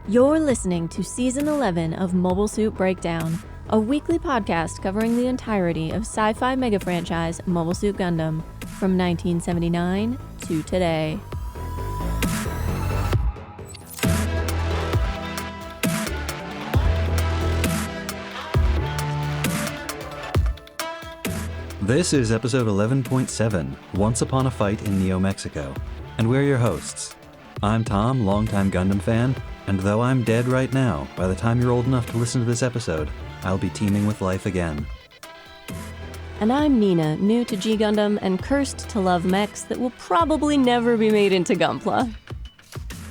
You're listening to Season 11 of Mobile Suit Breakdown, a weekly podcast covering the entirety of sci-fi mega franchise Mobile Suit Gundam from 1979 to today. This is episode 11.7, Once Upon a Fight in Neo Mexico, and we're your hosts. I'm Tom, longtime Gundam fan, and though I'm dead right now, by the time you're old enough to listen to this episode, I'll be teeming with life again. And I'm Nina, new to G Gundam and cursed to love mechs that will probably never be made into Gunpla.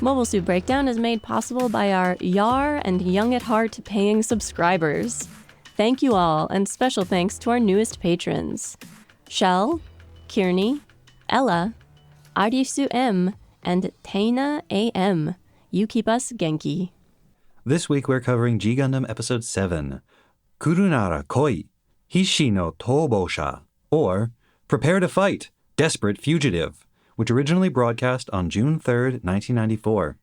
Mobile Suit Breakdown is made possible by our Yar and Young at Heart paying subscribers. Thank you all, and special thanks to our newest patrons, Shell, Kearney, Ella, Arisu M, and Taina AM. You keep us Genki. This week we're covering G Gundam Episode 7, Kurunara Koi, Hishi no Tobosha, or Prepare to Fight, Desperate Fugitive, which originally broadcast on June 3rd, 1994.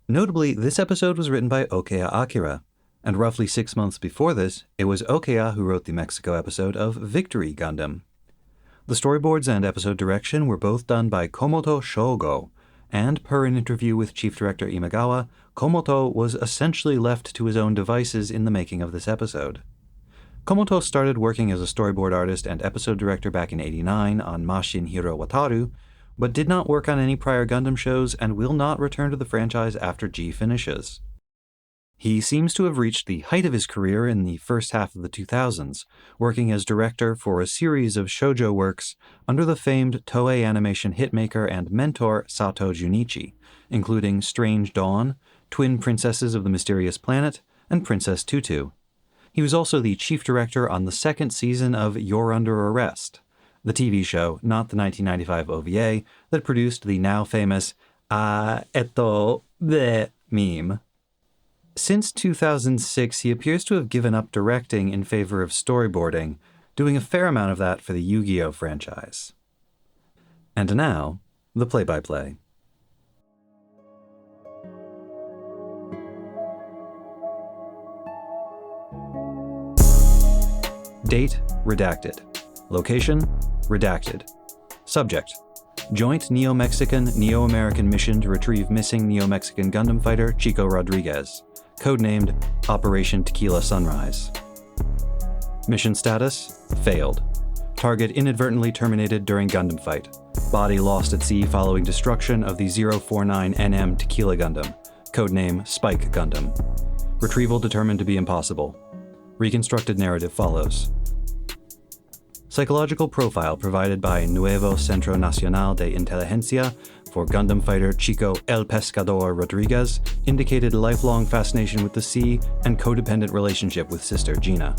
Notably, this episode was written by Okeya Akira, and roughly 6 months before this, it was Okeya who wrote the Mexico episode of Victory Gundam. The storyboards and episode direction were both done by Komoto Shogo, and per an interview with Chief Director Imagawa, Komoto was essentially left to his own devices in the making of this episode. Komoto started working as a storyboard artist and episode director back in '89 on Mashin Hiro Wataru, but did not work on any prior Gundam shows and will not return to the franchise after G finishes. He seems to have reached the height of his career in the first half of the 2000s, working as director for a series of shoujo works under the famed Toei Animation hitmaker and mentor Sato Junichi, including Strange Dawn, Twin Princesses of the Mysterious Planet, and Princess Tutu. He was also the chief director on the second season of You're Under Arrest, the TV show, not the 1995 OVA, that produced the now famous the meme. Since 2006, he appears to have given up directing in favor of storyboarding, doing a fair amount of that for the Yu-Gi-Oh! Franchise. And now, the play-by-play. Date, redacted. Location, redacted. Subject, Joint Neo-Mexican, Neo-American mission to retrieve missing Neo-Mexican Gundam fighter Chico Rodriguez. Codenamed Operation Tequila Sunrise. Mission status, failed. Target inadvertently terminated during Gundam fight. Body lost at sea following destruction of the 049NM Tequila Gundam. Codename Spike Gundam. Retrieval determined to be impossible. Reconstructed narrative follows. Psychological profile provided by Nuevo Centro Nacional de Inteligencia for Gundam fighter Chico El Pescador Rodriguez indicated lifelong fascination with the sea and codependent relationship with sister Gina.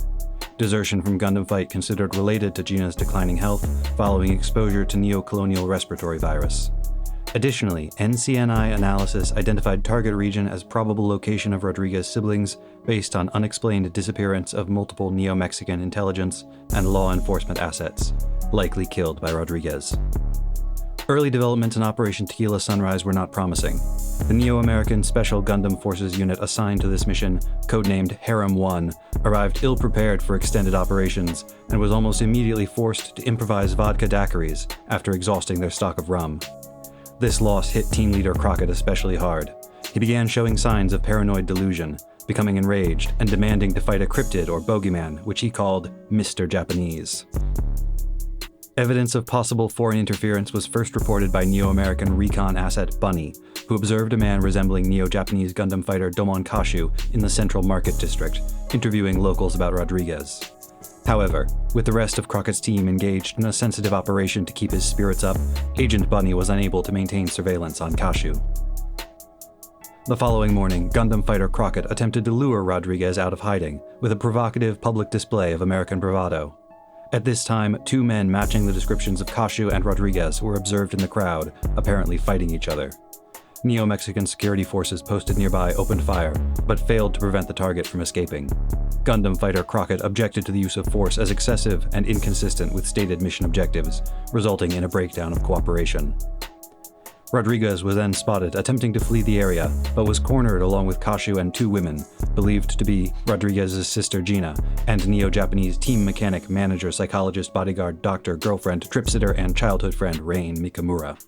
Desertion from Gundam fight considered related to Gina's declining health following exposure to neocolonial respiratory virus. Additionally, NCNI analysis identified target region as probable location of Rodriguez siblings based on unexplained disappearance of multiple Neo-Mexican intelligence and law enforcement assets, likely killed by Rodriguez. Early developments in Operation Tequila Sunrise were not promising. The Neo-American Special Gundam Forces unit assigned to this mission, codenamed Harem 1, arrived ill-prepared for extended operations and was almost immediately forced to improvise vodka daiquiris after exhausting their stock of rum. This loss hit Team Leader Crockett especially hard. He began showing signs of paranoid delusion, becoming enraged and demanding to fight a cryptid or bogeyman, which he called Mr. Japanese. Evidence of possible foreign interference was first reported by Neo-American recon asset Bunny, who observed a man resembling Neo-Japanese Gundam fighter Domon Kashu in the Central Market District, interviewing locals about Rodriguez. However, with the rest of Crockett's team engaged in a sensitive operation to keep his spirits up, Agent Bunny was unable to maintain surveillance on Kashu. The following morning, Gundam fighter Crockett attempted to lure Rodriguez out of hiding with a provocative public display of American bravado. At this time, two men matching the descriptions of Kashu and Rodriguez were observed in the crowd, apparently fighting each other. Neo-Mexican security forces posted nearby opened fire, but failed to prevent the target from escaping. Gundam fighter Crockett objected to the use of force as excessive and inconsistent with stated mission objectives, resulting in a breakdown of cooperation. Rodriguez was then spotted attempting to flee the area, but was cornered along with Kashu and 2 women, believed to be Rodriguez's sister Gina, and Neo-Japanese team mechanic, manager, psychologist, bodyguard, doctor, girlfriend, trip-sitter, and childhood friend Rain Mikamura.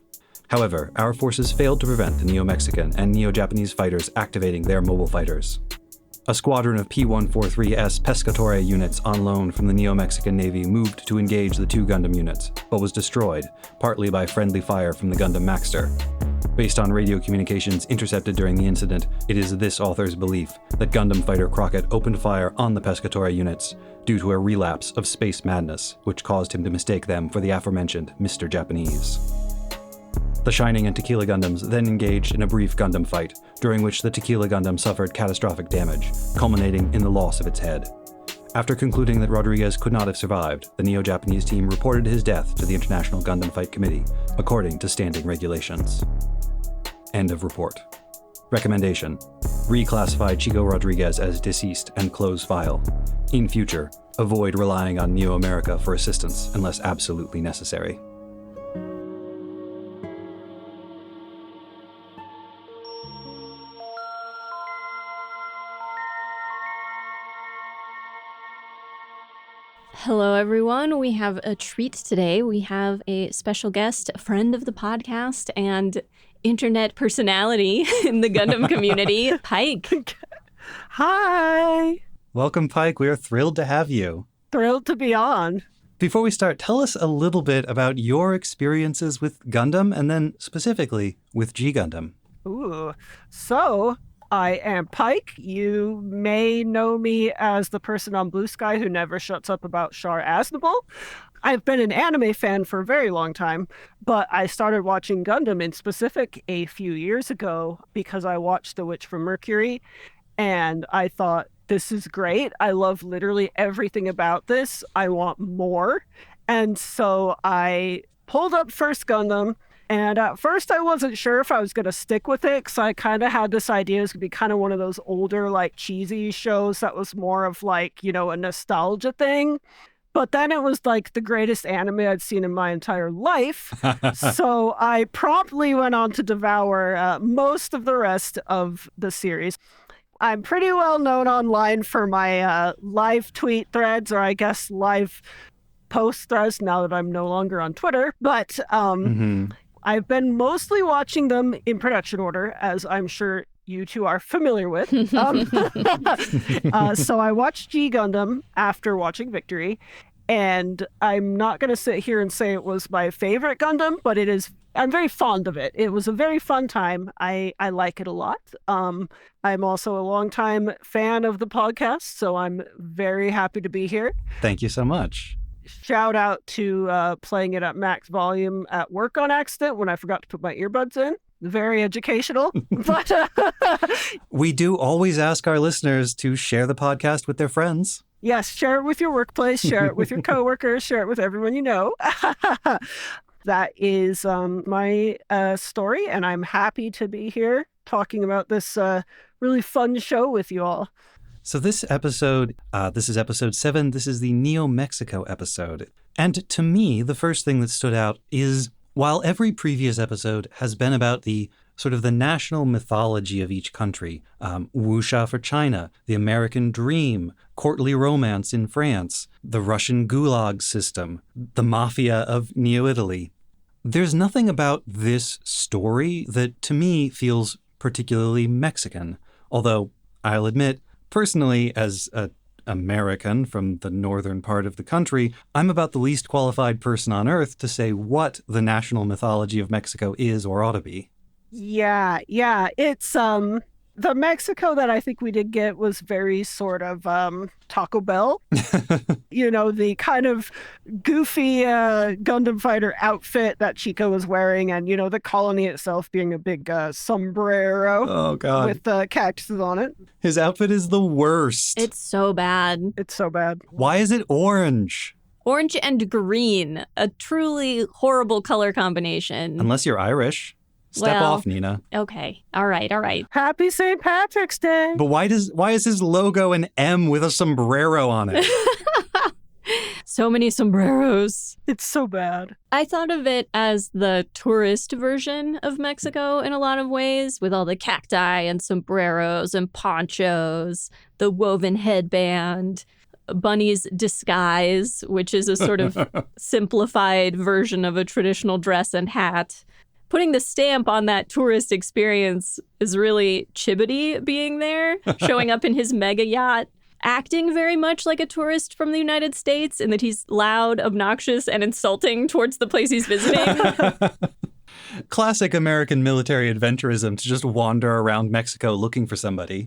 However, our forces failed to prevent the Neo-Mexican and Neo-Japanese fighters activating their mobile fighters. A squadron of P-143S Pescatore units on loan from the Neo-Mexican Navy moved to engage the 2 Gundam units, but was destroyed, partly by friendly fire from the Gundam Maxter. Based on radio communications intercepted during the incident, it is this author's belief that Gundam fighter Crockett opened fire on the Pescatore units due to a relapse of space madness, which caused him to mistake them for the aforementioned Mr. Japanese. The Shining and Tequila Gundams then engaged in a brief Gundam fight, during which the Tequila Gundam suffered catastrophic damage, culminating in the loss of its head. After concluding that Rodriguez could not have survived, the Neo-Japanese team reported his death to the International Gundam Fight Committee, according to standing regulations. End of report. Recommendation: reclassify Chico Rodriguez as deceased and close file. In future, avoid relying on Neo America for assistance unless absolutely necessary. Hello, everyone. We have a treat today. We have a special guest, a friend of the podcast, and internet personality in the Gundam community, Pike. Hi. Welcome, Pike. We are thrilled to have you. Thrilled to be on. Before we start, tell us a little bit about your experiences with Gundam, and then specifically with G Gundam. Ooh. So, I am Pike. You may know me as the person on Blue Sky who never shuts up about Char Aznable. I've been an anime fan for a very long time, but I started watching Gundam in specific a few years ago because I watched The Witch from Mercury, and I thought, this is great. I love literally everything about this. I want more. And so I pulled up First Gundam. And at first, I wasn't sure if I was going to stick with it because I kind of had this idea it was going to be kind of one of those older, like, cheesy shows that was more of, like, you know, a nostalgia thing. But then it was, like, the greatest anime I'd seen in my entire life. So I promptly went on to devour most of the rest of the series. I'm pretty well known online for my live tweet threads, or I guess live post threads now that I'm no longer on Twitter. But I've been mostly watching them in production order, as I'm sure you two are familiar with. So I watched G Gundam after watching Victory, and I'm not going to sit here and say it was my favorite Gundam, but I'm very fond of it. It was a very fun time. I like it a lot. I'm also a longtime fan of the podcast, so I'm very happy to be here. Thank you so much. Shout out to playing it at max volume at work on accident when I forgot to put my earbuds in. Very educational. But we do always ask our listeners to share the podcast with their friends. Yes, share it with your workplace, share it with your coworkers, share it with everyone you know. That is my story, and I'm happy to be here talking about this really fun show with you all. So this episode, this is episode 7. This is the Neo-Mexico episode. And to me, the first thing that stood out is, while every previous episode has been about the sort of the national mythology of each country, wuxia for China, the American dream, courtly romance in France, the Russian gulag system, the mafia of Neo-Italy, there's nothing about this story that to me feels particularly Mexican. Although, I'll admit, personally, as an American from the northern part of the country, I'm about the least qualified person on earth to say what the national mythology of Mexico is or ought to be. Yeah. It's the Mexico that I think we did get was very sort of Taco Bell. You know, the kind of goofy Gundam fighter outfit that Chico was wearing, and, you know, the colony itself being a big sombrero with cactuses on it. His outfit is the worst. It's so bad. It's so bad. Why is it orange? Orange and green, a truly horrible color combination. Unless you're Irish. Step off, Nina. Okay. All right. Happy St. Patrick's Day. But why is his logo an M with a sombrero on it? So many sombreros. It's so bad. I thought of it as the tourist version of Mexico in a lot of ways, with all the cacti and sombreros and ponchos, the woven headband, Bunny's disguise, which is a sort of simplified version of a traditional dress and hat. Putting the stamp on that tourist experience is really Chibity being there, showing up in his mega yacht, acting very much like a tourist from the United States in that he's loud, obnoxious, and insulting towards the place he's visiting. Classic American military adventurism to just wander around Mexico looking for somebody.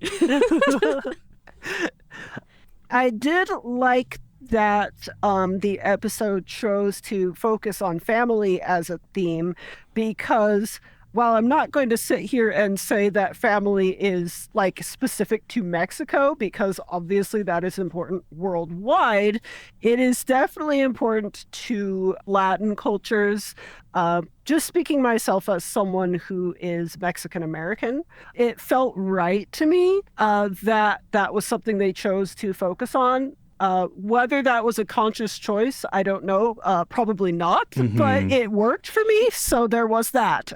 I did like that the episode chose to focus on family as a theme because while I'm not going to sit here and say that family is like specific to Mexico, because obviously that is important worldwide, it is definitely important to Latin cultures. Just speaking myself as someone who is Mexican American, it felt right to me that that was something they chose to focus on. Whether that was a conscious choice, I don't know. Probably not, but it worked for me, so there was that.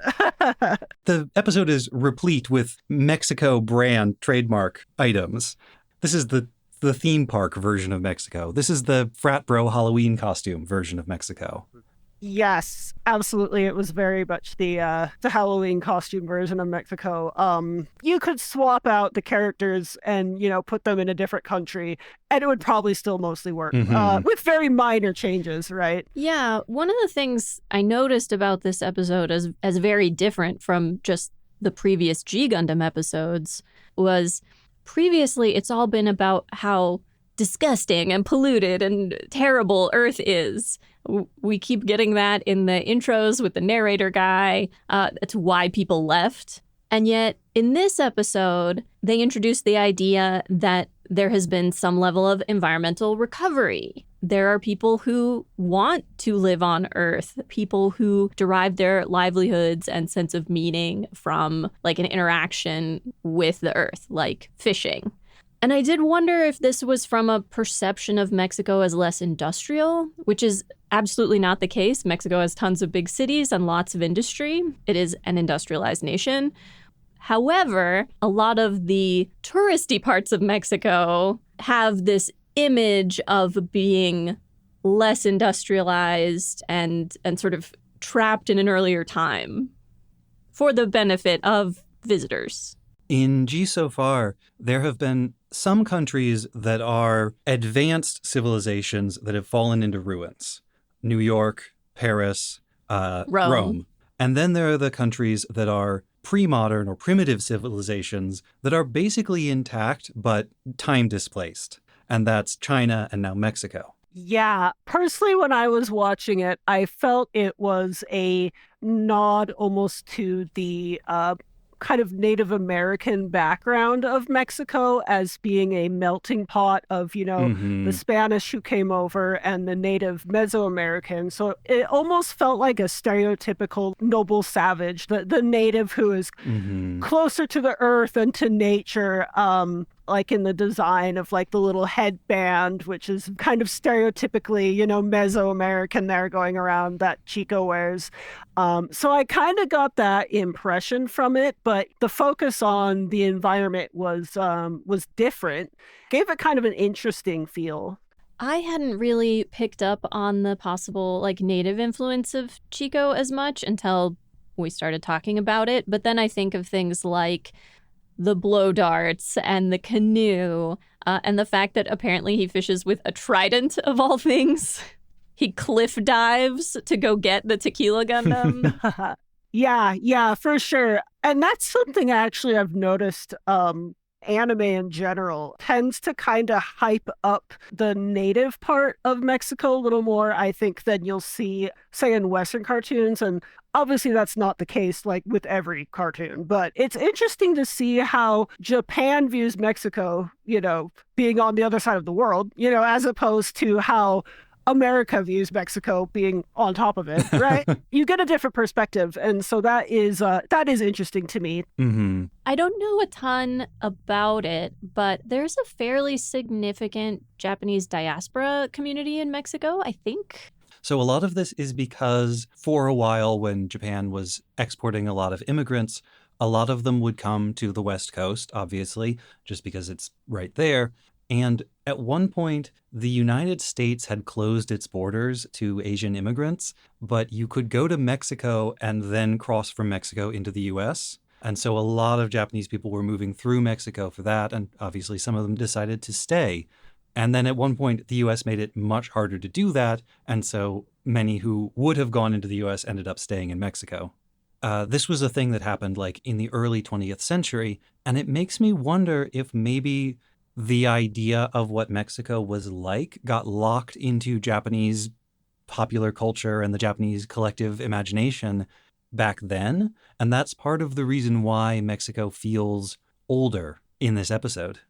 The episode is replete with Mexico brand trademark items. This is the theme park version of Mexico. This is the frat bro Halloween costume version of Mexico. Yes, absolutely. It was very much the Halloween costume version of Mexico. You could swap out the characters and, put them in a different country, and it would probably still mostly work with very minor changes, right? Yeah, one of the things I noticed about this episode as very different from just the previous G Gundam episodes was previously it's all been about how disgusting and polluted and terrible Earth is. We keep getting that in the intros with the narrator guy. That's why people left. And yet, in this episode, they introduced the idea that there has been some level of environmental recovery. There are people who want to live on Earth, people who derive their livelihoods and sense of meaning from like an interaction with the Earth, like fishing. And I did wonder if this was from a perception of Mexico as less industrial, which is absolutely not the case. Mexico has tons of big cities and lots of industry. It is an industrialized nation. However, a lot of the touristy parts of Mexico have this image of being less industrialized and sort of trapped in an earlier time for the benefit of visitors. In G so far, there have been some countries that are advanced civilizations that have fallen into ruins. New York, Paris, Rome. And then there are the countries that are pre-modern or primitive civilizations that are basically intact but time displaced. And that's China and now Mexico. Yeah, personally, when I was watching it, I felt it was a nod almost to the kind of Native American background of Mexico as being a melting pot of, the Spanish who came over and the native Mesoamerican. So it almost felt like a stereotypical noble savage, the native who is closer to the earth and to nature, like in the design of like the little headband, which is kind of stereotypically, Mesoamerican there going around that Chico wears. So I kind of got that impression from it, but the focus on the environment was different. Gave it kind of an interesting feel. I hadn't really picked up on the possible like native influence of Chico as much until we started talking about it. But then I think of things like the blow darts and the canoe and the fact that apparently he fishes with a trident of all things. He cliff dives to go get the Tequila Gundam. Yeah, for sure. And that's something actually I've noticed anime in general tends to kind of hype up the native part of Mexico a little more, I think, than you'll see, say, in Western cartoons. And obviously that's not the case like with every cartoon, but it's interesting to see how Japan views Mexico, being on the other side of the world, as opposed to how America views Mexico being on top of it, right? You get a different perspective. And so that is interesting to me. Mm-hmm. I don't know a ton about it, but there's a fairly significant Japanese diaspora community in Mexico, I think. So a lot of this is because for a while when Japan was exporting a lot of immigrants, a lot of them would come to the West Coast, obviously, just because it's right there. And at one point, the United States had closed its borders to Asian immigrants, but you could go to Mexico and then cross from Mexico into the US. And so a lot of Japanese people were moving through Mexico for that, and obviously some of them decided to stay. And then at one point, the US made it much harder to do that, and so many who would have gone into the US ended up staying in Mexico. This was a thing that happened like in the early 20th century, and it makes me wonder if maybe the idea of what Mexico was like got locked into Japanese popular culture and the Japanese collective imagination back then. And that's part of the reason why Mexico feels older in this episode.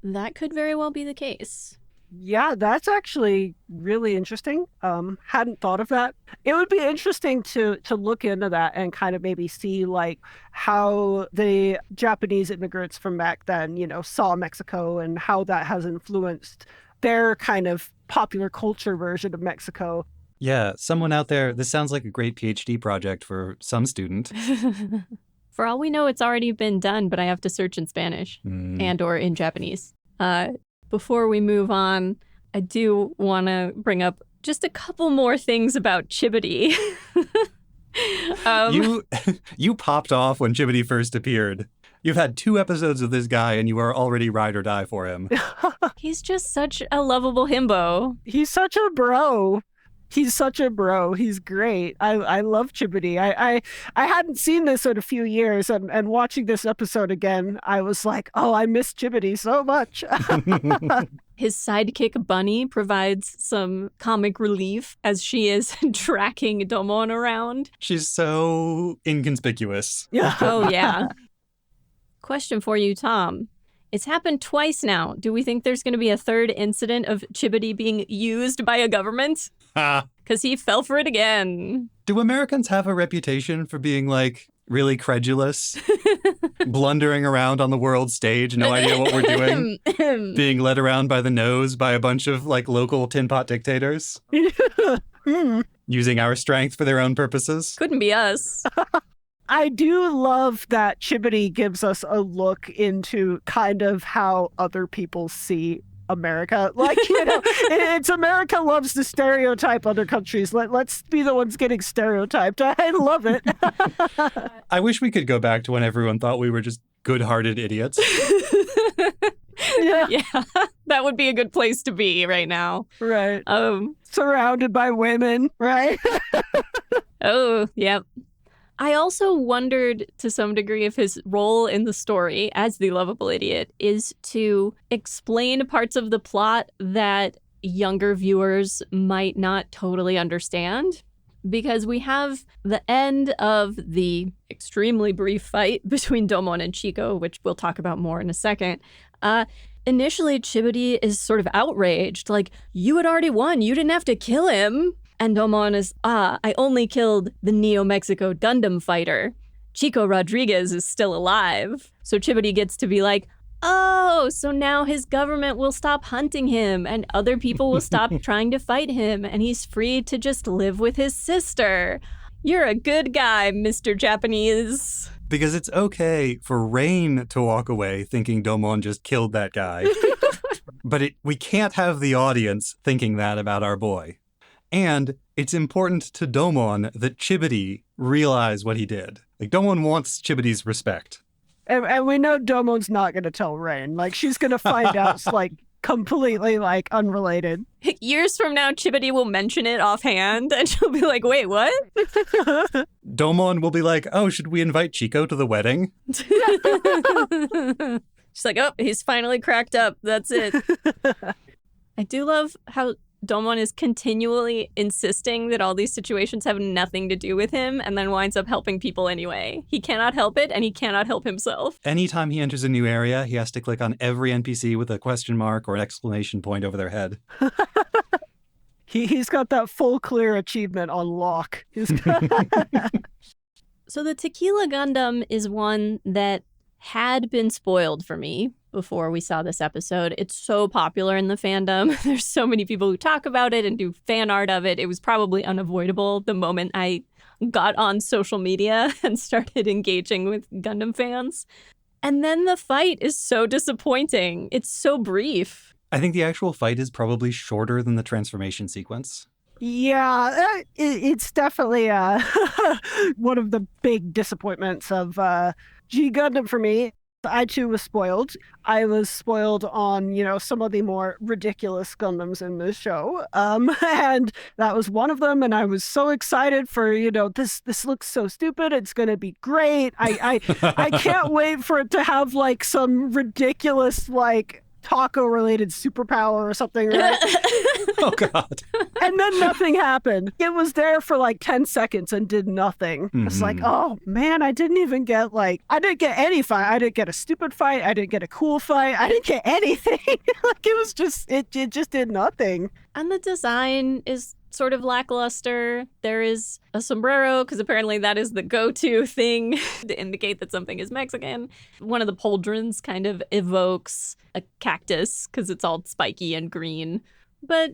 That could very well be the case. Yeah, that's actually really interesting. Hadn't thought of that. It would be interesting to look into that and kind of maybe see like how the Japanese immigrants from back then, saw Mexico and how that has influenced their kind of popular culture version of Mexico. Yeah, someone out there, this sounds like a great PhD project for some student. For all we know, it's already been done, but I have to search in Spanish and or in Japanese. Before we move on, I do want to bring up just a couple more things about Chibity. You popped off when Chibity first appeared. You've had 2 episodes of this guy and you are already ride or die for him. He's just such a lovable himbo. He's such a bro. He's such a bro. He's great. I love Chibity. I hadn't seen this in a few years, and watching this episode again, I was like, oh, I miss Chibity so much. His sidekick Bunny provides some comic relief as she is tracking Domon around. She's so inconspicuous. Yeah. Oh, yeah. Question for you, Tom. It's happened twice now. Do we think there's going to be a third incident of Chibity being used by a government? Because he fell for it again. Do Americans have a reputation for being, like, really credulous? Blundering around on the world stage, no idea what we're doing? Being led around by the nose by a bunch of, like, local tin pot dictators? Using our strength for their own purposes? Couldn't be us. I do love that Chibity gives us a look into kind of how other people see America. Like, it's America loves to stereotype other countries. Let's be the ones getting stereotyped. I love it. I wish we could go back to when everyone thought we were just good-hearted idiots. Yeah, that would be a good place to be right now. Right. Surrounded by women, right? Oh, yep. I also wondered to some degree if his role in the story as the lovable idiot is to explain parts of the plot that younger viewers might not totally understand. Because we have the end of the extremely brief fight between Domon and Chico, which we'll talk about more in a second. Initially, Chibity is sort of outraged, like, you had already won, you didn't have to kill him. And Domon is, I only killed the Neo-Mexico Gundam fighter. Chico Rodriguez is still alive. So Chibity gets to be like, oh, so now his government will stop hunting him and other people will stop trying to fight him and he's free to just live with his sister. You're a good guy, Mr. Japanese. Because it's okay for Rain to walk away thinking Domon just killed that guy. But we can't have the audience thinking that about our boy. And it's important to Domon that Chibity realize what he did. Like, Domon wants Chibity's respect. And we know Domon's not going to tell Rain. Like, she's going to find out it's, like, completely, like, unrelated. Years from now, Chibity will mention it offhand, and she'll be like, wait, what? Domon will be like, oh, should we invite Chico to the wedding? She's like, oh, he's finally cracked up. That's it. I do love how Domon is continually insisting that all these situations have nothing to do with him and then winds up helping people anyway. He cannot help it and he cannot help himself. Anytime he enters a new area, he has to click on every NPC with a question mark or an exclamation point over their head. He's got that full clear achievement on lock. So the Tequila Gundam is one that had been spoiled for me before we saw this episode. It's so popular in the fandom. There's so many people who talk about it and do fan art of it. It was probably unavoidable the moment I got on social media and started engaging with Gundam fans. And then the fight is so disappointing. It's so brief. I think the actual fight is probably shorter than the transformation sequence. Yeah, it's definitely one of the big disappointments of G Gundam for me. I too was spoiled. I was spoiled on, some of the more ridiculous Gundams in this show. And that was one of them. And I was so excited for, this looks so stupid. It's going to be great. I can't wait for it to have like some ridiculous, like, taco-related superpower or something, right? Oh, God. And then nothing happened. It was there for like 10 seconds and did nothing. It's like, oh, man, I didn't get any fight. I didn't get a stupid fight. I didn't get a cool fight. I didn't get anything. Like, it was just, it just did nothing. And the design is sort of lackluster. There is a sombrero, because apparently that is the go-to thing to indicate that something is Mexican. One of the pauldrons kind of evokes a cactus, because it's all spiky and green. But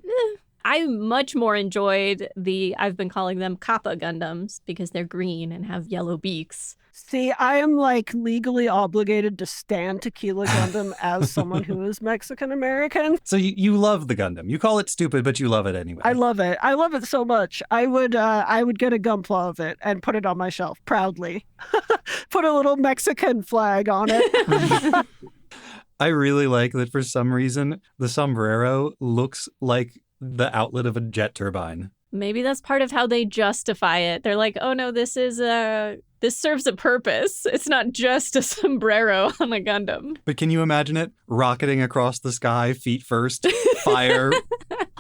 I much more enjoyed I've been calling them Kappa Gundams, because they're green and have yellow beaks. See, I am like legally obligated to stand Tequila Gundam as someone who is Mexican American. So you love the Gundam. You call it stupid, but you love it anyway. I love it. I love it so much. I would get a Gunpla of it and put it on my shelf proudly. Put a little Mexican flag on it. I really like that for some reason the sombrero looks like the outlet of a jet turbine. Maybe that's part of how they justify it. They're like, oh no, this serves a purpose. It's not just a sombrero on a Gundam. But can you imagine it rocketing across the sky, feet first, fire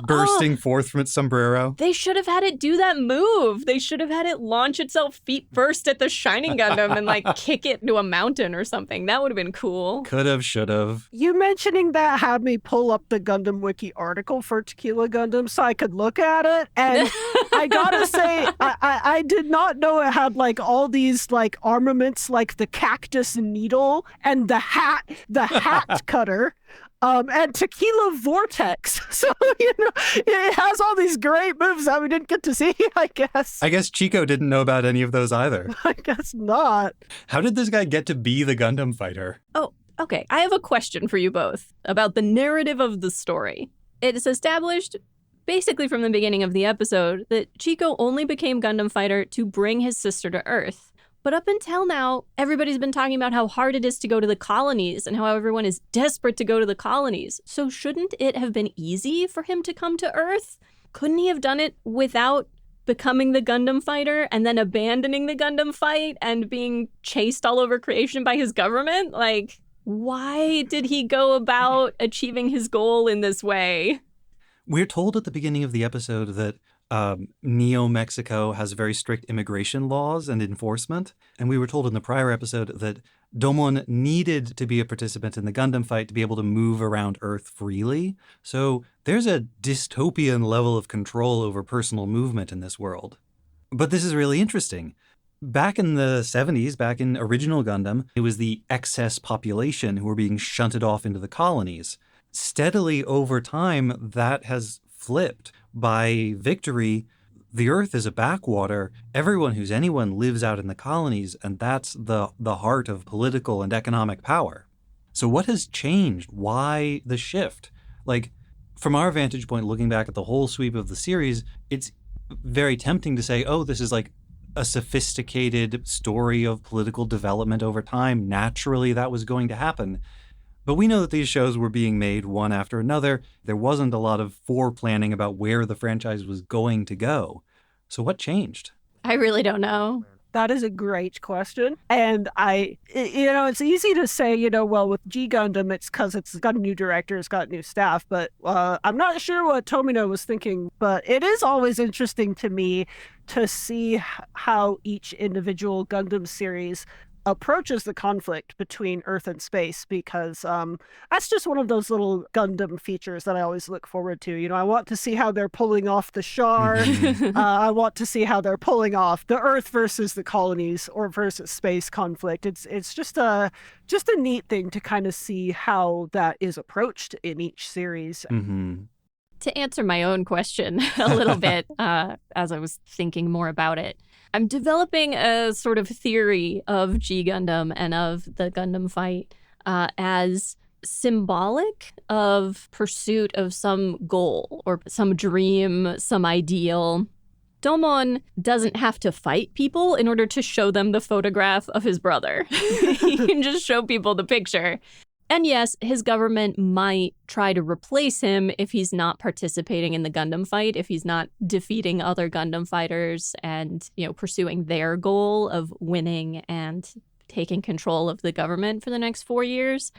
bursting forth from its sombrero? They should have had it do that move. They should have had it launch itself feet first at the Shining Gundam and like kick it into a mountain or something. That would have been cool. Could have, should have. You mentioning that had me pull up the Gundam Wiki article for Tequila Gundam so I could look at it. And I gotta say, I did not know it had like all these like armaments, like the cactus needle and the hat cutter. And Tequila Vortex. So, it has all these great moves that we didn't get to see, I guess. I guess Chico didn't know about any of those either. I guess not. How did this guy get to be the Gundam fighter? Oh, okay. I have a question for you both about the narrative of the story. It is established basically from the beginning of the episode that Chico only became Gundam fighter to bring his sister to Earth. But up until now, everybody's been talking about how hard it is to go to the colonies and how everyone is desperate to go to the colonies. So shouldn't it have been easy for him to come to Earth? Couldn't he have done it without becoming the Gundam fighter and then abandoning the Gundam fight and being chased all over creation by his government? Like, why did he go about achieving his goal in this way? We're told at the beginning of the episode that Neo-Mexico has very strict immigration laws and enforcement. And we were told in the prior episode that Domon needed to be a participant in the Gundam fight to be able to move around Earth freely. So there's a dystopian level of control over personal movement in this world. But this is really interesting. Back in the 70s, back in original Gundam, it was the excess population who were being shunted off into the colonies. Steadily over time, that has flipped. By victory, the Earth is a backwater. Everyone who's anyone lives out in the colonies, and that's the heart of political and economic power. So what has changed? Why the shift? Like, from our vantage point, looking back at the whole sweep of the series, it's very tempting to say, oh, this is like a sophisticated story of political development over time. Naturally, that was going to happen. But we know that these shows were being made one after another. There wasn't a lot of foreplanning about where the franchise was going to go. So what changed? I really don't know. That is a great question. And it's easy to say, well, with G Gundam, it's because it's got a new director, it's got new staff. But I'm not sure what Tomino was thinking. But it is always interesting to me to see how each individual Gundam series approaches the conflict between Earth and space, because that's just one of those little Gundam features that I always look forward to. I want to see how they're pulling off the Char. I want to see how they're pulling off the Earth versus the colonies or versus space conflict. It's just a neat thing to kind of see how that is approached in each series. Mm-hmm. To answer my own question a little bit, as I was thinking more about it, I'm developing a sort of theory of G Gundam and of the Gundam fight as symbolic of pursuit of some goal or some dream, some ideal. Domon doesn't have to fight people in order to show them the photograph of his brother. He can just show people the picture. And yes, his government might try to replace him if he's not participating in the Gundam fight, if he's not defeating other Gundam fighters and, pursuing their goal of winning and taking control of the government for the next 4 years.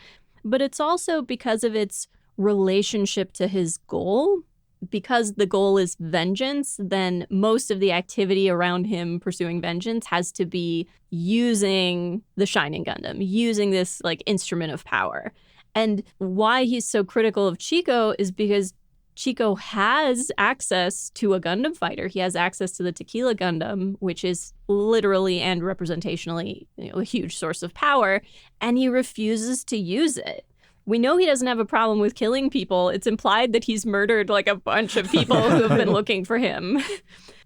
But it's also because of its relationship to his goal. Because the goal is vengeance, then most of the activity around him pursuing vengeance has to be using the Shining Gundam, using this instrument of power. And why he's so critical of Chico is because Chico has access to a Gundam fighter. He has access to the Tequila Gundam, which is literally and representationally a huge source of power, and he refuses to use it. We know he doesn't have a problem with killing people. It's implied that he's murdered a bunch of people who have been looking for him.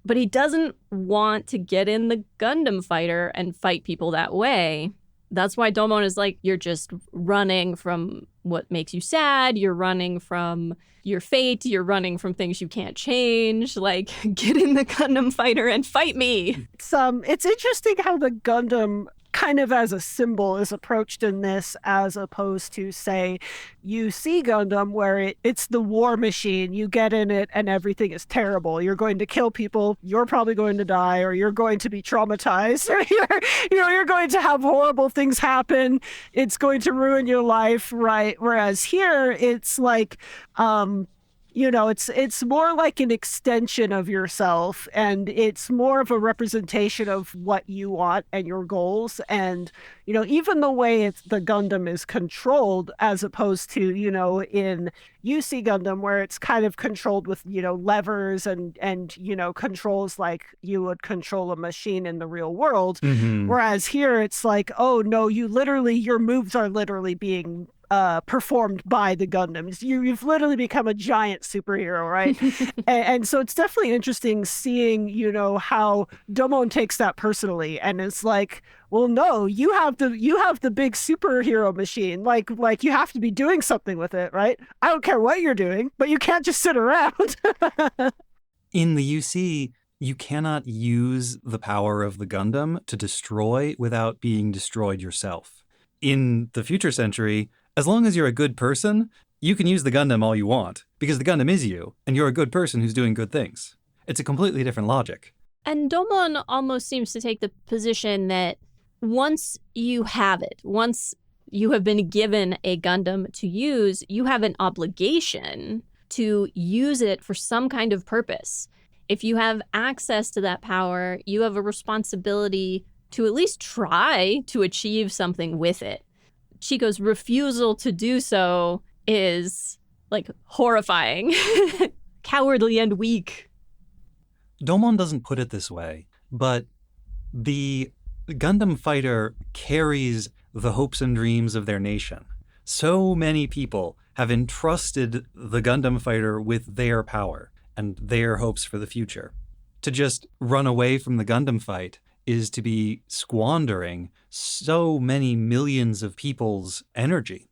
But he doesn't want to get in the Gundam fighter and fight people that way. That's why Domon is you're just running from what makes you sad. You're running from your fate. You're running from things you can't change. Get in the Gundam fighter and fight me. It's interesting how the Gundam kind of as a symbol is approached in this, as opposed to, say, you see Gundam where it's the war machine. You get in it and everything is terrible. You're going to kill people. You're probably going to die, or you're going to be traumatized, or you're going to have horrible things happen. It's going to ruin your life, right? Whereas here, it's it's more like an extension of yourself, and it's more of a representation of what you want and your goals. And, even the way the Gundam is controlled, as opposed to, in UC Gundam, where it's kind of controlled with, levers and controls like you would control a machine in the real world. Mm-hmm. Whereas here it's oh no, your moves are literally being performed by the Gundams. You've literally become a giant superhero, right? and so it's definitely interesting seeing, how Domon takes that personally, and it's well, no, you have the big superhero machine. You have to be doing something with it, right? I don't care what you're doing, but you can't just sit around. In the UC, you cannot use the power of the Gundam to destroy without being destroyed yourself. In the future century, as long as you're a good person, you can use the Gundam all you want, because the Gundam is you, and you're a good person who's doing good things. It's a completely different logic. And Domon almost seems to take the position that once you have it, once you have been given a Gundam to use, you have an obligation to use it for some kind of purpose. If you have access to that power, you have a responsibility to at least try to achieve something with it. Chico's refusal to do so is horrifying, cowardly and weak. Domon doesn't put it this way, but the Gundam fighter carries the hopes and dreams of their nation. So many people have entrusted the Gundam fighter with their power and their hopes for the future. To just run away from the Gundam fight is to be squandering so many millions of people's energy.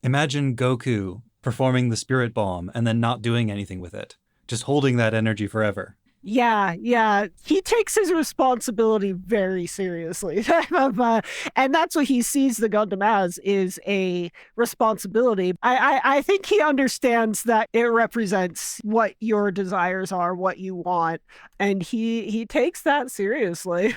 Imagine Goku performing the Spirit Bomb and then not doing anything with it, just holding that energy forever. Yeah. He takes his responsibility very seriously. And that's what he sees the Gundam as, is a responsibility. I think he understands that it represents what your desires are, what you want, and he takes that seriously.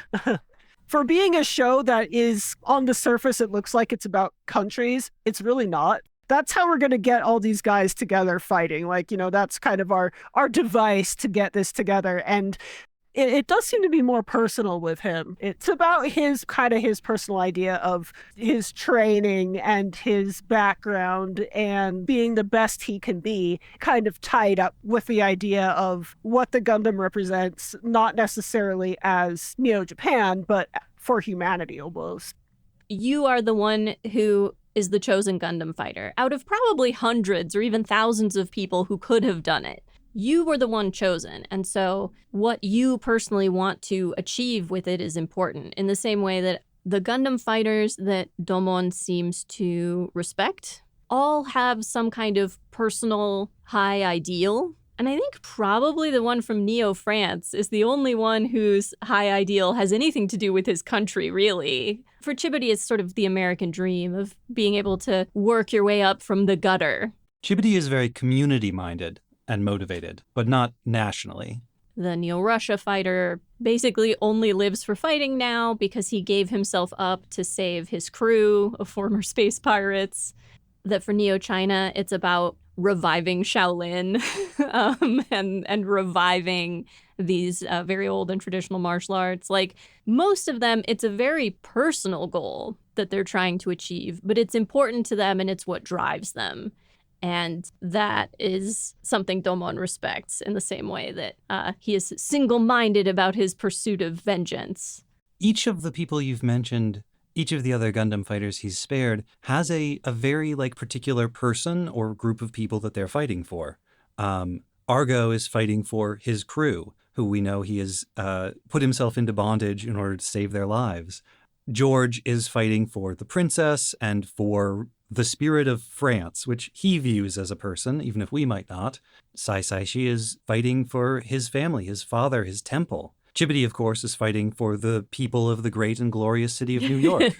For being a show that is, on the surface, it looks like it's about countries, it's really not. That's how we're going to get all these guys together fighting. That's kind of our device to get this together. And It does seem to be more personal with him. It's about his personal idea of his training and his background and being the best he can be, kind of tied up with the idea of what the Gundam represents, not necessarily as Neo-Japan, but for humanity almost. You are the one who is the chosen Gundam fighter out of probably hundreds or even thousands of people who could have done it. You were the one chosen, and so what you personally want to achieve with it is important, in the same way that the Gundam fighters that Domon seems to respect all have some kind of personal high ideal. And I think probably the one from Neo France is the only one whose high ideal has anything to do with his country, really. For Chibody, it's sort of the American dream of being able to work your way up from the gutter. Chibody is very community-minded and motivated, but not nationally. The Neo-Russia fighter basically only lives for fighting now because he gave himself up to save his crew of former space pirates. That for Neo-China, it's about reviving Shaolin and reviving these very old and traditional martial arts. Like, most of them, it's a very personal goal that they're trying to achieve, but it's important to them and it's what drives them. And that is something Domon respects in the same way that he is single-minded about his pursuit of vengeance. Each of the people you've mentioned, each of the other Gundam fighters he's spared, has a very particular person or group of people that they're fighting for. Argo is fighting for his crew, who we know he has put himself into bondage in order to save their lives. George is fighting for the princess and for the spirit of France, which he views as a person, even if we might not. Sai-Shi is fighting for his family, his father, his temple. Chibody, of course, is fighting for the people of the great and glorious city of New York.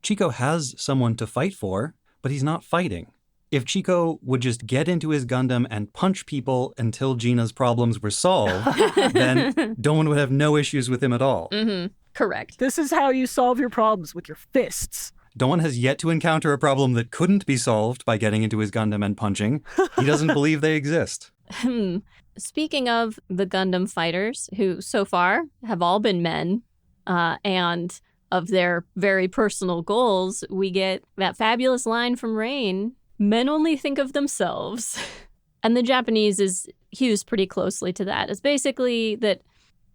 Chico has someone to fight for, but he's not fighting. If Chico would just get into his Gundam and punch people until Gina's problems were solved, then Domon would have no issues with him at all. Mm-hmm. Correct. This is how you solve your problems, with your fists. Domon has yet to encounter a problem that couldn't be solved by getting into his Gundam and punching. He doesn't believe they exist. Speaking of the Gundam fighters, who so far have all been men, and of their very personal goals, we get that fabulous line from Rain, "Men only think of themselves." And the Japanese hews pretty closely to that. It's basically that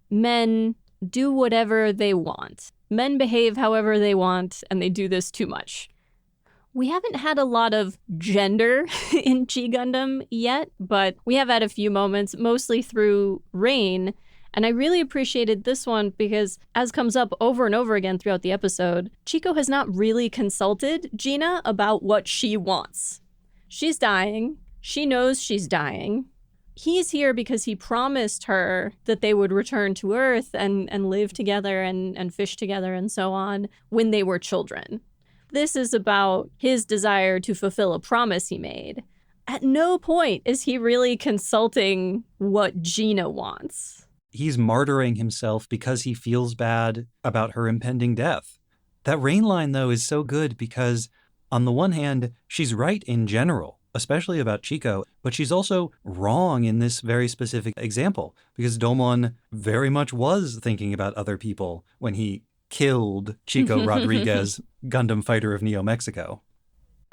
men do whatever they want. Men behave however they want, and they do this too much. We haven't had a lot of gender in G Gundam yet, but we have had a few moments, mostly through Rain. And I really appreciated this one because, as comes up over and over again throughout the episode, Chico has not really consulted Gina about what she wants. She's dying. She knows she's dying. He's here because he promised her that they would return to Earth and live together and fish together and so on when they were children. This is about his desire to fulfill a promise he made. At no point is he really consulting what Gina wants. He's martyring himself because he feels bad about her impending death. That Rain line, though, is so good because, on the one hand, she's right in general, especially about Chico, but she's also wrong in this very specific example, because Domon very much was thinking about other people when he killed Chico Rodriguez, Gundam fighter of Neo Mexico.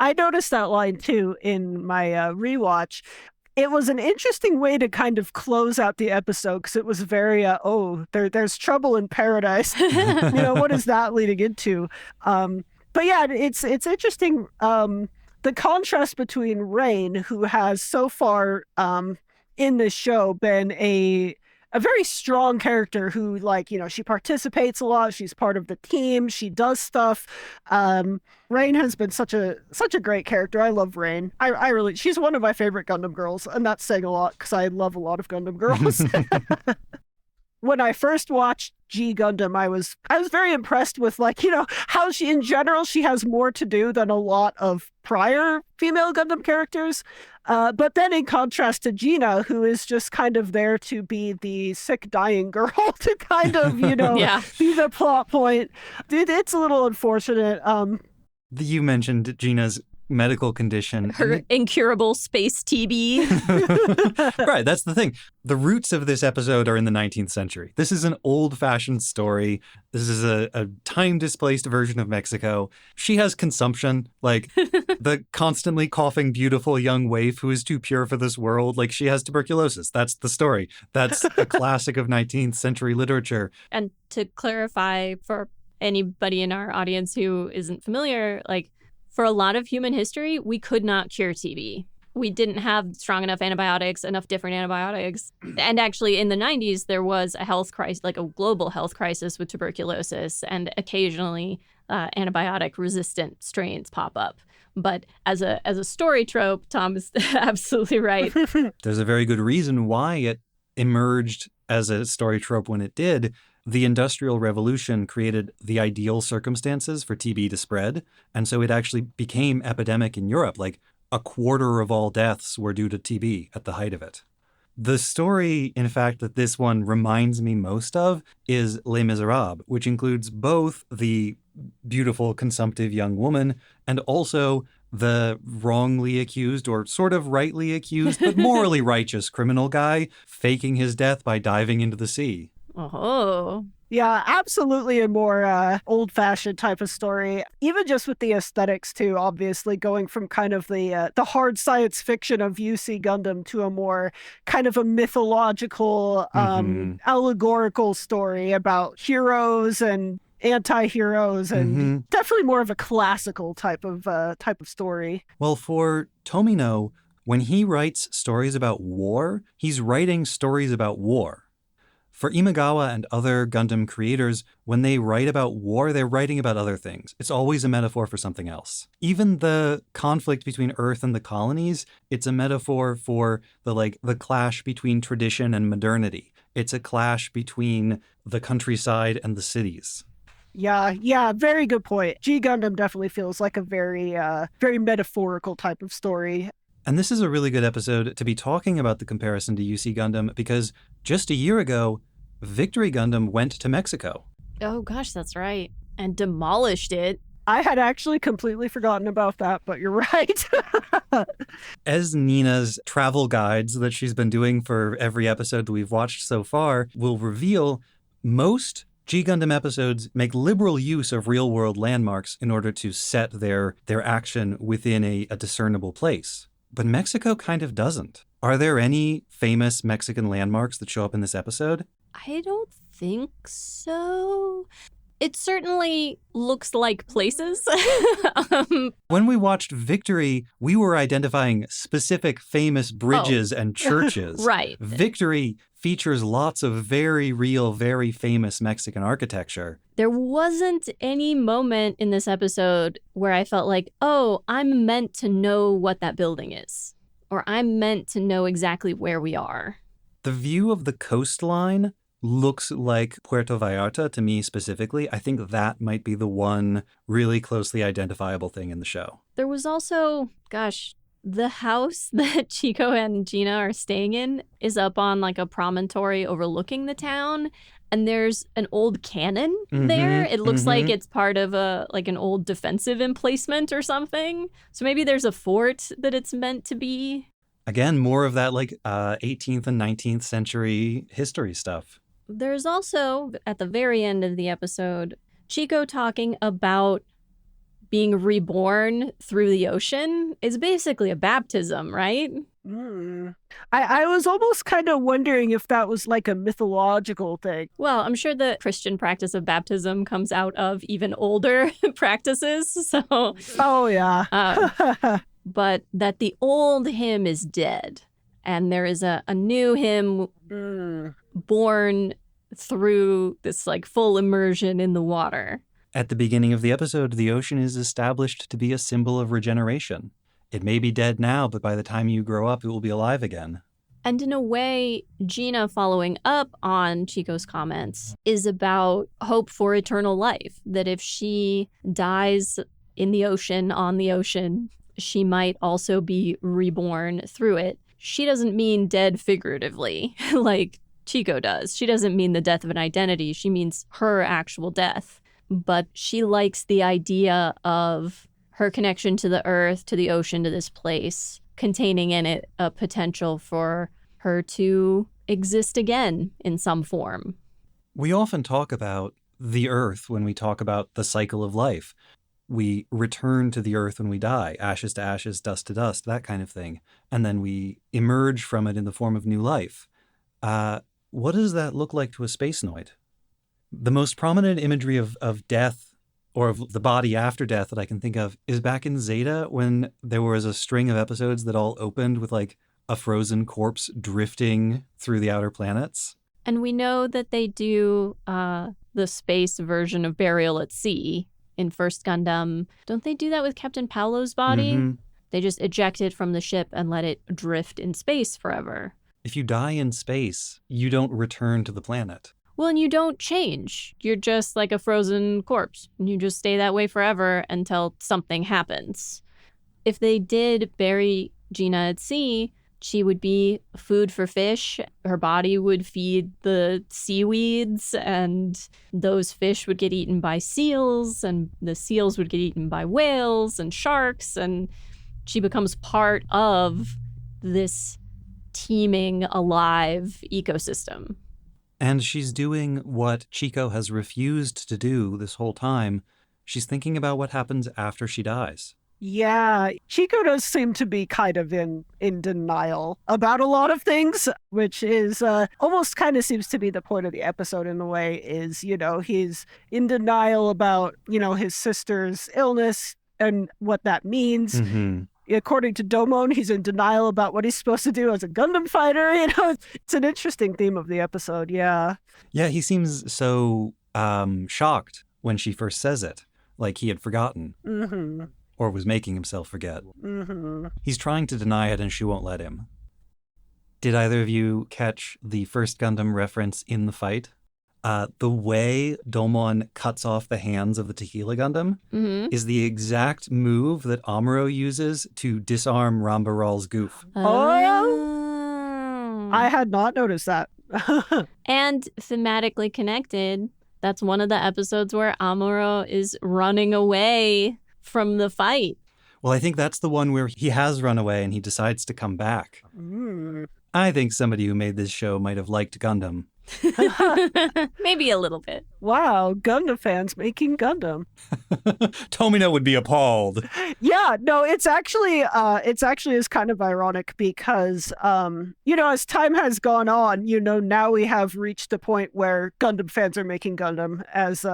I noticed that line, too, in my rewatch. It was an interesting way to kind of close out the episode because it was very, there's trouble in paradise. What is that leading into? But yeah, it's interesting. The contrast between Rain, who has so far in this show been a very strong character who, she participates a lot. She's part of the team. She does stuff. Rain has been such a great character. I love Rain. I really, she's one of my favorite Gundam girls, and that's saying a lot because I love a lot of Gundam girls. When I first watched G Gundam, I was very impressed with how she has more to do than a lot of prior female Gundam characters. But then in contrast to Gina, who is just kind of there to be the sick dying girl to kind of, be the plot point. It's a little unfortunate. You mentioned Gina's medical condition. Her incurable space TB. Right, that's the thing. The roots of this episode are in the 19th century. This is an old-fashioned story. This is a time-displaced version of Mexico. She has consumption, like the constantly coughing, beautiful young waif who is too pure for this world. Like, she has tuberculosis. That's the story. That's a classic of 19th century literature. And to clarify for anybody in our audience who isn't familiar, like, for a lot of human history, we could not cure TB. We didn't have strong enough antibiotics, enough different antibiotics. And actually, in the 90s, there was a health crisis, like a global health crisis with tuberculosis, and occasionally antibiotic-resistant strains pop up. But as a story trope, Tom is absolutely right. There's a very good reason why it emerged as a story trope when it did. The Industrial Revolution created the ideal circumstances for TB to spread, and so it actually became epidemic in Europe. Like, a quarter of all deaths were due to TB at the height of it. The story, in fact, that this one reminds me most of is Les Miserables, which includes both the beautiful, consumptive young woman and also the wrongly accused, or sort of rightly accused, but morally righteous criminal guy faking his death by diving into the sea. Oh. Yeah, absolutely a more old-fashioned type of story. Even just with the aesthetics, too, obviously, going from kind of the hard science fiction of UC Gundam to a more kind of a mythological, allegorical story about heroes and anti-heroes, and definitely more of a classical type of story. Well, for Tomino, when he writes stories about war, he's writing stories about war. For Imagawa and other Gundam creators, when they write about war, they're writing about other things. It's always a metaphor for something else. Even the conflict between Earth and the colonies, it's a metaphor for the clash between tradition and modernity. It's a clash between the countryside and the cities. Yeah, very good point. G Gundam definitely feels like a very metaphorical type of story. And this is a really good episode to be talking about the comparison to UC Gundam, because just a year ago, Victory Gundam went to Mexico. Oh, gosh, that's right. And demolished it. I had actually completely forgotten about that, but you're right. As Nina's travel guides that she's been doing for every episode that we've watched so far will reveal, most G Gundam episodes make liberal use of real-world landmarks in order to set their action within a discernible place. But Mexico kind of doesn't. Are there any famous Mexican landmarks that show up in this episode? I don't think so. It certainly looks like places. When we watched Victory, we were identifying specific famous bridges and churches. Right. Victory features lots of very real, very famous Mexican architecture. There wasn't any moment in this episode where I felt like, oh, I'm meant to know what that building is, or I'm meant to know exactly where we are. The view of the coastline looks like Puerto Vallarta to me specifically. I think that might be the one really closely identifiable thing in the show. There was also, the house that Chico and Gina are staying in is up on like a promontory overlooking the town. And there's an old cannon there. It looks like it's part of an old defensive emplacement or something. So maybe there's a fort that it's meant to be. Again, more of that 18th and 19th century history stuff. There's also, at the very end of the episode, Chico talking about being reborn through the ocean. Is basically a baptism, right? I was almost kind of wondering if that was like a mythological thing. Well, I'm sure the Christian practice of baptism comes out of even older practices. So, oh yeah. But that the old him is dead, and there is a new him born through this full immersion in the water. At the beginning of the episode, the ocean is established to be a symbol of regeneration. It may be dead now, but by the time you grow up, it will be alive again. And in a way, Gina following up on Chico's comments is about hope for eternal life. That if she dies in the ocean, on the ocean, she might also be reborn through it. She doesn't mean dead figuratively, like Chico does. She doesn't mean the death of an identity. She means her actual death. But she likes the idea of her connection to the earth, to the ocean, to this place, containing in it a potential for her to exist again in some form. We often talk about the earth when we talk about the cycle of life. We return to the earth when we die, ashes to ashes, dust to dust, that kind of thing. And then we emerge from it in the form of new life. What does that look like to a spacenoid? The most prominent imagery of death, or of the body after death, that I can think of is back in Zeta, when there was a string of episodes that all opened with like a frozen corpse drifting through the outer planets. And we know that they do the space version of burial at sea in First Gundam. Don't they do that with Captain Paolo's body? Mm-hmm. They just eject it from the ship and let it drift in space forever. If you die in space, you don't return to the planet. Well, and you don't change. You're just like a frozen corpse. And you just stay that way forever until something happens. If they did bury Gina at sea, she would be food for fish. Her body would feed the seaweeds, and those fish would get eaten by seals, and the seals would get eaten by whales and sharks, and she becomes part of this teeming, alive ecosystem. And she's doing what Chico has refused to do this whole time. She's thinking about what happens after she dies. Yeah, Chico does seem to be kind of in denial about a lot of things, which is almost kind of seems to be the point of the episode in a way, is, he's in denial about, his sister's illness and what that means. Mm-hmm. According to Domon, he's in denial about what he's supposed to do as a Gundam fighter. It's an interesting theme of the episode, yeah. Yeah, he seems so shocked when she first says it, like he had forgotten. Mm-hmm. Or was making himself forget. Mm-hmm. He's trying to deny it and she won't let him. Did either of you catch the First Gundam reference in the fight? The way Domon cuts off the hands of the Tequila Gundam is the exact move that Amuro uses to disarm Rambaral's goof. Oh, I had not noticed that. And thematically connected, that's one of the episodes where Amuro is running away from the fight. Well, I think that's the one where he has run away and he decides to come back. Mm. I think somebody who made this show might have liked Gundam. Maybe a little bit. Wow, Gundam fans making Gundam. Tomino would be appalled. Yeah, no, it's actually is kind of ironic because as time has gone on, now we have reached a point where Gundam fans are making Gundam, as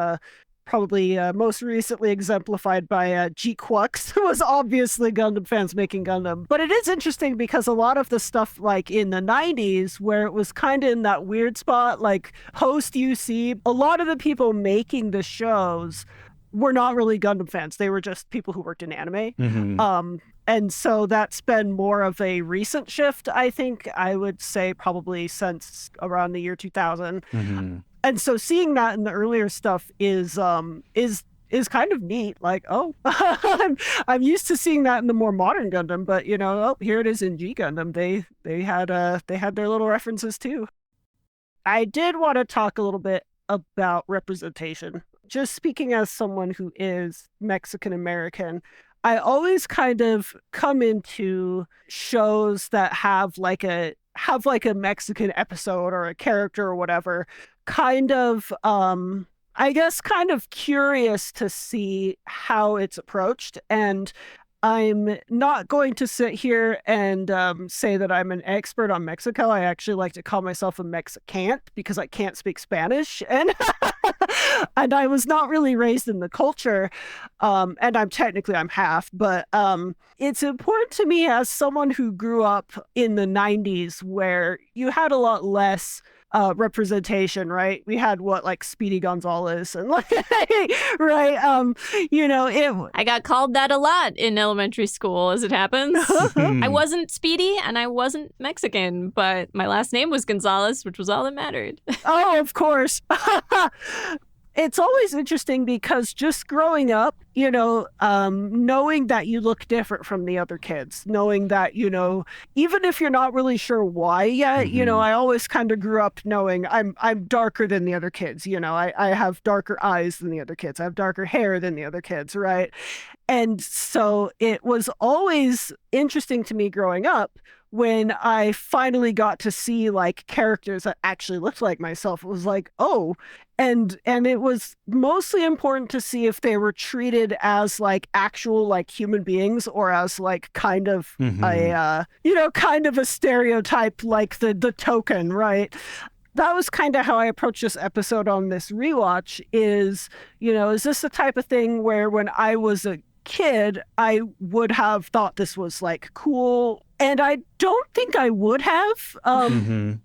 probably most recently exemplified by G Quux, who was obviously Gundam fans making Gundam. But it is interesting because a lot of the stuff like in the 90s, where it was kind of in that weird spot, like post-UC, a lot of the people making the shows were not really Gundam fans. They were just people who worked in anime. Mm-hmm. And so that's been more of a recent shift, I think. I would say probably since around the year 2000. Mm-hmm. And so seeing that in the earlier stuff is kind of neat. Like, oh, I'm used to seeing that in the more modern Gundam, but here it is in G Gundam. They had their little references too. I did want to talk a little bit about representation. Just speaking as someone who is Mexican American, I always kind of come into shows that have like a Mexican episode or a character or whatever, kind of curious to see how it's approached. And I'm not going to sit here and say that I'm an expert on Mexico. I actually like to call myself a Mexicant because I can't speak Spanish, and and I was not really raised in the culture. And I'm half, but it's important to me as someone who grew up in the 90s where you had a lot less representation, right? We had like Speedy Gonzalez and like, right? I got called that a lot in elementary school, as it happens. I wasn't Speedy and I wasn't Mexican, but my last name was Gonzalez, which was all that mattered. Oh, of course. It's always interesting because just growing up, knowing that you look different from the other kids, knowing that, even if you're not really sure why yet, I always kind of grew up knowing I'm darker than the other kids. I have darker eyes than the other kids. I have darker hair than the other kids, right? And so it was always interesting to me growing up when I finally got to see like characters that actually looked like myself. It was like, oh, and it was mostly important to see if they were treated as like actual like human beings or as like kind of kind of a stereotype, like the token, right? That was kind of how I approached this episode on this rewatch is this the type of thing where when I was a kid, I would have thought this was like cool. And I don't think I would have,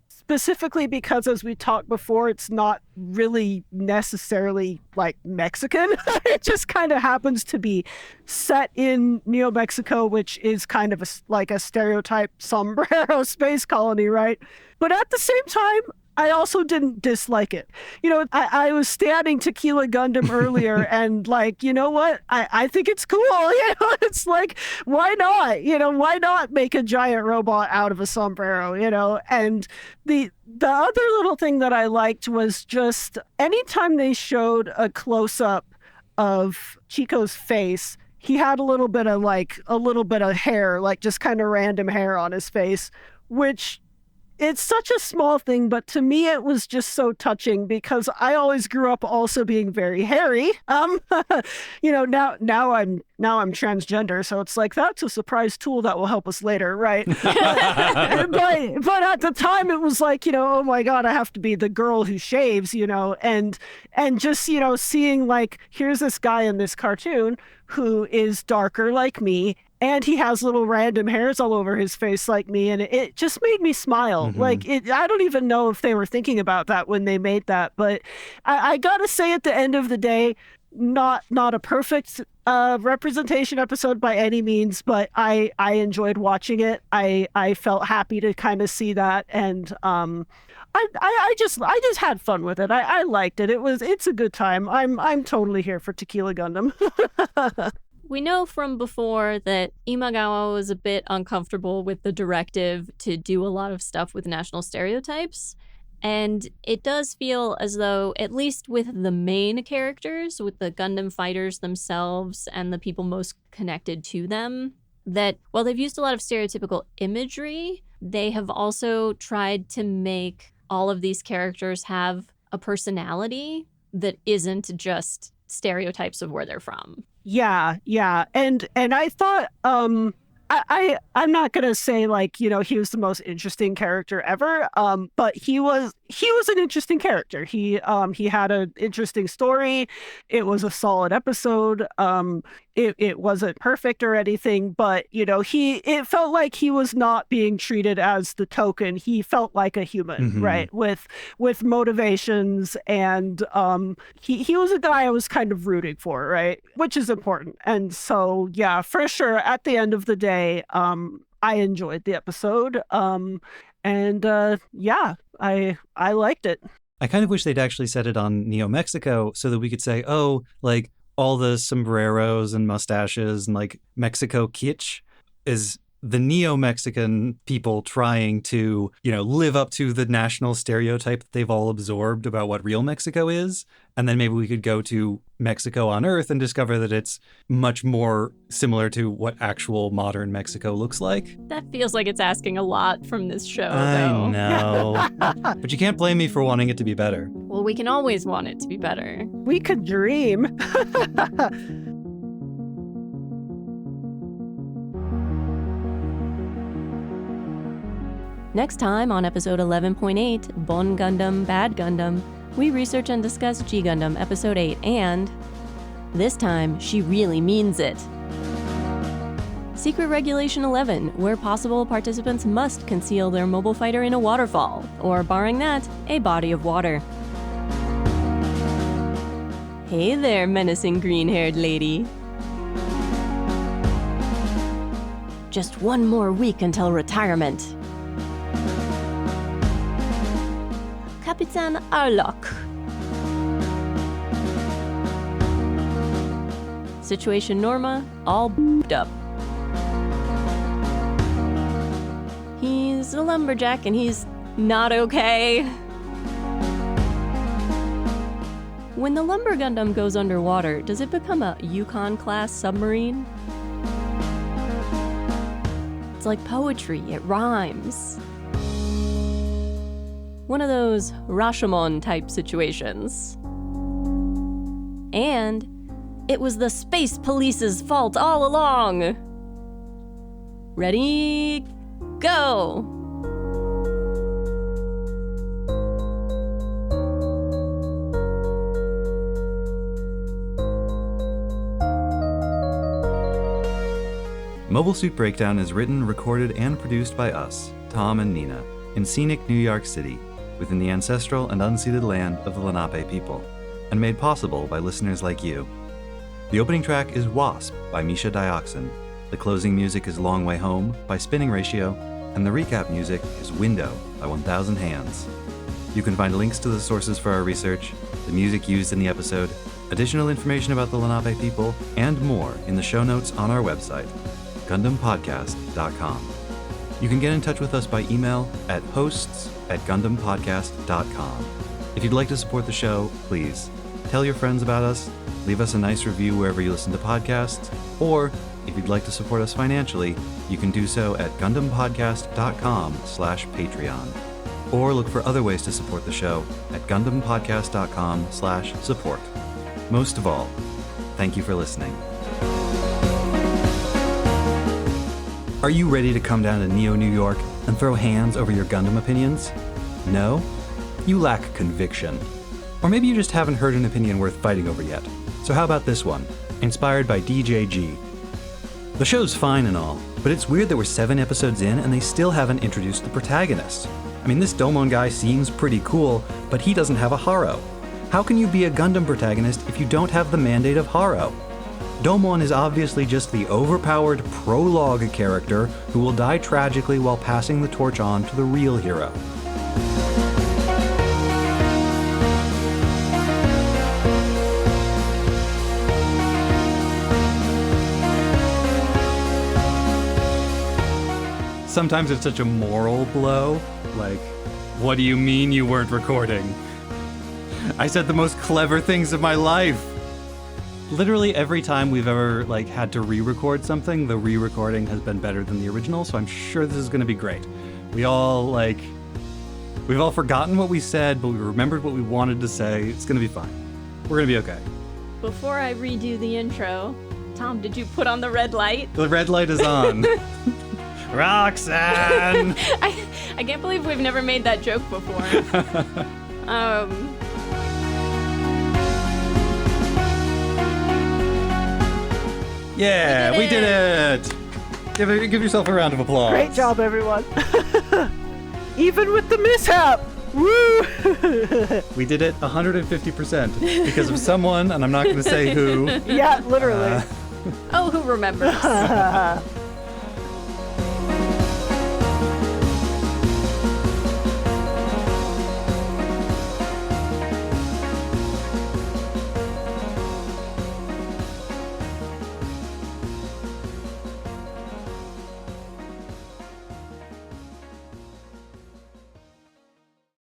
specifically because as we talked before, it's not really necessarily like Mexican. It just kind of happens to be set in Neo Mexico, which is kind of like a stereotype sombrero space colony, right? But at the same time, I also didn't dislike it. I was standing Tequila Gundam earlier and like, you know what? I think it's cool. It's like, why not? Why not make a giant robot out of a sombrero, And the other little thing that I liked was just anytime they showed a close-up of Chico's face, he had a little bit of hair, like just kind of random hair on his face, which it's such a small thing, but to me it was just so touching because I always grew up also being very hairy. Now I'm transgender, so it's like that's a surprise tool that will help us later, right? but at the time it was like, oh my God, I have to be the girl who shaves, and just seeing like here's this guy in this cartoon who is darker like me. And he has little random hairs all over his face like me. And it just made me smile. Like, I don't even know if they were thinking about that when they made that. But I got to say, at the end of the day, not a perfect representation episode by any means. But I enjoyed watching it. I felt happy to kind of see that. And I just had fun with it. I liked it. It's a good time. I'm totally here for Tequila Gundam. We know from before that Imagawa was a bit uncomfortable with the directive to do a lot of stuff with national stereotypes. And it does feel as though, at least with the main characters, with the Gundam fighters themselves and the people most connected to them, that while they've used a lot of stereotypical imagery, they have also tried to make all of these characters have a personality that isn't just stereotypes of where they're from. Yeah. And I thought I'm not gonna say like, he was the most interesting character ever. But he was an interesting character. He had an interesting story. It was a solid episode. It wasn't perfect or anything, but it felt like he was not being treated as the token. He felt like a human, right? With motivations, and he was a guy I was kind of rooting for, right? Which is important. And so yeah, for sure, at the end of the day, I enjoyed the episode. I liked it. I kind of wish they'd actually set it on Neo Mexico so that we could say, oh, like all the sombreros and mustaches and like Mexico kitsch is the neo-Mexican people trying to, live up to the national stereotype that they've all absorbed about what real Mexico is. And then maybe we could go to Mexico on Earth and discover that it's much more similar to what actual modern Mexico looks like. That feels like it's asking a lot from this show, I though. know. But you can't blame me for wanting it to be better. Well, we can always want it to be better. We could dream. Next time on episode 11.8, Bon Gundam, Bad Gundam, we research and discuss G Gundam episode 8 and, this time, she really means it. Secret Regulation 11, where possible participants must conceal their mobile fighter in a waterfall, or barring that, a body of water. Hey there, menacing green-haired lady. Just one more week until retirement. Kapitan Arlok. Situation Norma, all b***ed up. He's a lumberjack and he's not okay. When the Lumber Gundam goes underwater, does it become a Yukon-class submarine? It's like poetry, it rhymes. One of those Rashomon-type situations. And it was the Space Police's fault all along. Ready, go! Mobile Suit Breakdown is written, recorded, and produced by us, Tom and Nina, in scenic New York City, within the ancestral and unceded land of the Lenape people, and made possible by listeners like you. The opening track is Wasp by Misha Dioxin, the closing music is Long Way Home by Spinning Ratio, and the recap music is Window by 1000 Hands. You can find links to the sources for our research, the music used in the episode, additional information about the Lenape people, and more in the show notes on our website, GundamPodcast.com. You can get in touch with us by email at hosts@GundamPodcast.com. If you'd like to support the show, please tell your friends about us, leave us a nice review wherever you listen to podcasts, or if you'd like to support us financially, you can do so at GundamPodcast.com/Patreon. Or look for other ways to support the show at GundamPodcast.com/support. Most of all, thank you for listening. Are you ready to come down to Neo New York and throw hands over your Gundam opinions? No? You lack conviction. Or maybe you just haven't heard an opinion worth fighting over yet. So how about this one, inspired by DJG? The show's fine and all, but it's weird that we're 7 episodes in and they still haven't introduced the protagonist. I mean, this Domon guy seems pretty cool, but he doesn't have a Haro. How can you be a Gundam protagonist if you don't have the mandate of Haro? Domon is obviously just the overpowered prologue character who will die tragically while passing the torch on to the real hero. Sometimes it's such a moral blow, like, what do you mean you weren't recording? I said the most clever things of my life. Literally every time we've ever had to re-record something, the re-recording has been better than the original, so I'm sure this is going to be great. We've all forgotten what we said, but we remembered what we wanted to say. It's going to be fine. We're going to be okay. Before I redo the intro, Tom, did you put on the red light? The red light is on. Roxanne! I can't believe we've never made that joke before. Yeah, we did it! Give yourself a round of applause. Great job, everyone. Even with the mishap. Woo! We did it 150% because of someone, and I'm not going to say who. Yeah, literally. Oh, who remembers?